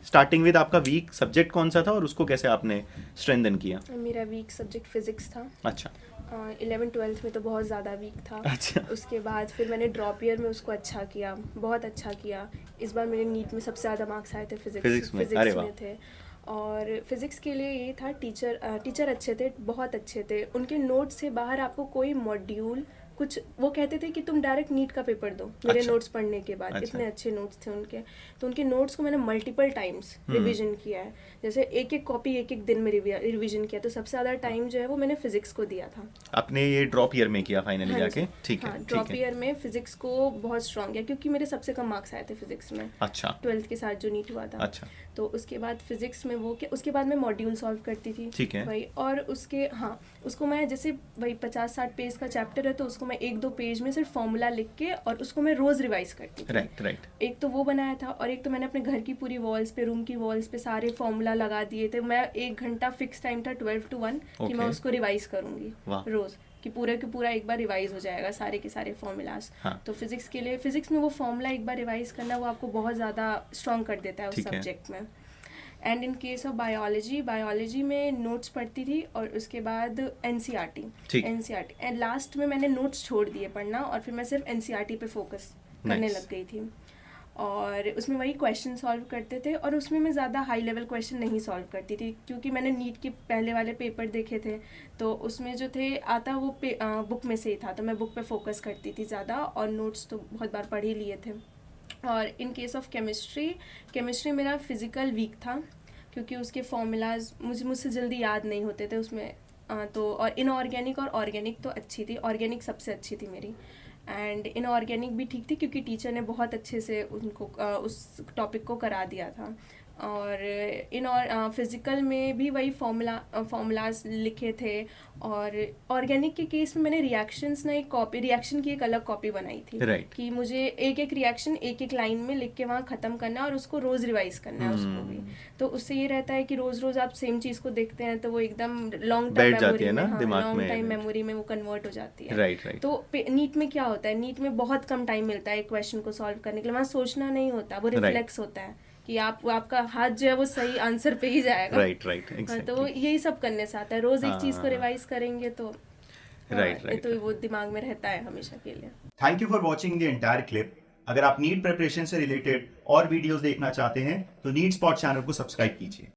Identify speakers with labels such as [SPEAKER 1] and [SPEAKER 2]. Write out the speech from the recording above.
[SPEAKER 1] Starting with आपका week subject कौन सा था और उसको कैसे आपने स्ट्रेंथन किया?
[SPEAKER 2] मेरा वीक सब्जेक्ट फिजिक्स था।
[SPEAKER 1] अच्छा
[SPEAKER 2] 11th-12th में तो बहुत ज़्यादा वीक था।
[SPEAKER 1] अच्छा
[SPEAKER 2] उसके बाद फिर मैंने ड्रॉप ईयर में उसको अच्छा किया, बहुत अच्छा किया। इस बार मेरे नीट में सबसे ज़्यादा मार्क्स आए थे
[SPEAKER 1] फिजिक्स में, अरे वाह।
[SPEAKER 2] में थे। और फिज़िक्स के लिए ये था, टीचर अच्छे थे, बहुत अच्छे थे। उनके नोट्स से बाहर आपको कोई मॉड्यूल कुछ, वो कहते थे कि तुम डायरेक्ट नीट का पेपर दो मेरे
[SPEAKER 1] अच्छा
[SPEAKER 2] नोट्स पढ़ने के बाद।
[SPEAKER 1] अच्छा
[SPEAKER 2] इतने अच्छे नोट्स थे उनके। तो उनके नोट्स को मैंने मल्टीपल टाइम्स रिवीजन किया है। जैसे एक एक कॉपी एक एक दिन में रिवीजन किया। तो सबसे ज़्यादा टाइम जो है वो मैंने फिज़िक्स को दिया था।
[SPEAKER 1] आपने ये ड्रॉप ईयर में किया फाइनली
[SPEAKER 2] हाँ
[SPEAKER 1] जाके?
[SPEAKER 2] जी,
[SPEAKER 1] ठीक है
[SPEAKER 2] हाँ,
[SPEAKER 1] ठीक
[SPEAKER 2] ड्रॉप
[SPEAKER 1] है।
[SPEAKER 2] ईयर में फिज़िक्स को बहुत स्ट्रॉन्ग है क्योंकि मेरे सबसे कम मार्क्स आए थे फिज़िक्स में,
[SPEAKER 1] अच्छा
[SPEAKER 2] 12th के साथ जो नीट हुआ था।
[SPEAKER 1] अच्छा
[SPEAKER 2] तो उसके बाद फिज़िक्स में वो क्या, उसके बाद मैं मॉड्यूल सॉल्व करती थी।
[SPEAKER 1] ठीक है।
[SPEAKER 2] वही, और उसके, हाँ, उसको मैं जैसे वही 50-60 पेज का चैप्टर है तो उसको मैं 1-2 पेज में सिर्फ फॉर्मूला लिख के और उसको मैं रोज़ रिवाइज करती थी।
[SPEAKER 1] Right right.
[SPEAKER 2] एक तो वो बनाया था और एक तो मैंने अपने घर की पूरी वॉल्स पे, रूम की वॉल्स पे सारे फॉर्मूला लगा दिए थे। मैं 1 घंटा फिक्स टाइम था 12 to 1 कि मैं
[SPEAKER 1] Okay.
[SPEAKER 2] उसको रिवाइज करूँगी
[SPEAKER 1] वाह।
[SPEAKER 2] रोज़, कि पूरा एक बार रिवाइज हो जाएगा सारे के सारे फॉर्मूलाज।
[SPEAKER 1] हाँ।
[SPEAKER 2] तो फिज़िक्स के लिए, फिज़िक्स में वो फॉर्मूला एक बार रिवाइज करना वो आपको बहुत ज़्यादा स्ट्रॉन्ग कर देता है उस
[SPEAKER 1] ठीक है।
[SPEAKER 2] सब्जेक्ट में। And in case of biology में नोट्स पढ़ती थी और उसके बाद
[SPEAKER 1] ठीक।
[SPEAKER 2] एनसीईआरटी एंड लास्ट में मैंने नोट्स छोड़ दिए पढ़ना और फिर मैं सिर्फ एनसीईआरटी पे फोकस करने
[SPEAKER 1] Nice.
[SPEAKER 2] लग गई थी। और उसमें वही क्वेश्चन सॉल्व करते थे और उसमें मैं ज़्यादा हाई लेवल क्वेश्चन नहीं सॉल्व करती थी क्योंकि मैंने नीट के पहले वाले पेपर देखे थे। तो उसमें जो थे आता वो बुक में से ही था, तो मैं बुक पे फोकस करती थी ज़्यादा और नोट्स तो बहुत बार पढ़ ही लिए थे। और इन केस ऑफ केमिस्ट्री मेरा फिज़िकल वीक था क्योंकि उसके फॉर्मूलाज मुझसे जल्दी याद नहीं होते थे उसमें। तो और इनऑर्गेनिक और ऑर्गेनिक तो अच्छी थी, ऑर्गेनिक सबसे अच्छी थी मेरी। एंड इनऑर्गेनिक भी ठीक थी क्योंकि टीचर ने बहुत अच्छे से उनको उस टॉपिक को करा दिया था। और फिज़िकल में भी वही फॉर्मूलाज लिखे थे। और ऑर्गेनिक के केस में मैंने रिएक्शन की एक अलग कॉपी बनाई थी।
[SPEAKER 1] Right.
[SPEAKER 2] कि मुझे एक एक रिएक्शन एक एक लाइन में लिख के वहाँ ख़त्म करना है और उसको रोज़ रिवाइज करना है उसको भी। तो उससे ये रहता है कि रोज़ रोज़ आप सेम चीज़ को देखते हैं तो वो एकदम लॉन्ग टाइम
[SPEAKER 1] बैठ जाती
[SPEAKER 2] मेमोरी
[SPEAKER 1] है
[SPEAKER 2] में,
[SPEAKER 1] ना
[SPEAKER 2] हाँ,
[SPEAKER 1] दिमाग
[SPEAKER 2] लॉन्ग
[SPEAKER 1] में।
[SPEAKER 2] टाइम मेमोरी में वो कन्वर्ट हो जाती है।
[SPEAKER 1] Right right.
[SPEAKER 2] तो नीट में क्या होता है, नीट में बहुत कम टाइम मिलता है एक क्वेश्चन को सॉल्व करने के लिए। वहाँ सोचना नहीं होता, वो
[SPEAKER 1] Right.
[SPEAKER 2] रिफ्लेक्स होता है कि आपका हाथ जो है वो सही आंसर पे ही जाएगा।
[SPEAKER 1] राइट राइट
[SPEAKER 2] हाँ, तो
[SPEAKER 1] एग्जैक्टली।
[SPEAKER 2] यही सब करने से आता है। रोज़ एक चीज़ को
[SPEAKER 1] हाँ।
[SPEAKER 2] रिवाइज करेंगे तो
[SPEAKER 1] राइट
[SPEAKER 2] ये
[SPEAKER 1] राइट।
[SPEAKER 2] तो वो दिमाग में रहता है हमेशा के लिए।
[SPEAKER 1] Thank you for watching the entire clip. अगर आप नीट प्रिपरेशन से रिलेटेड और वीडियोस देखना चाहते हैं तो नीट स्पॉट चैनल को सब्सक्राइब कीजिए।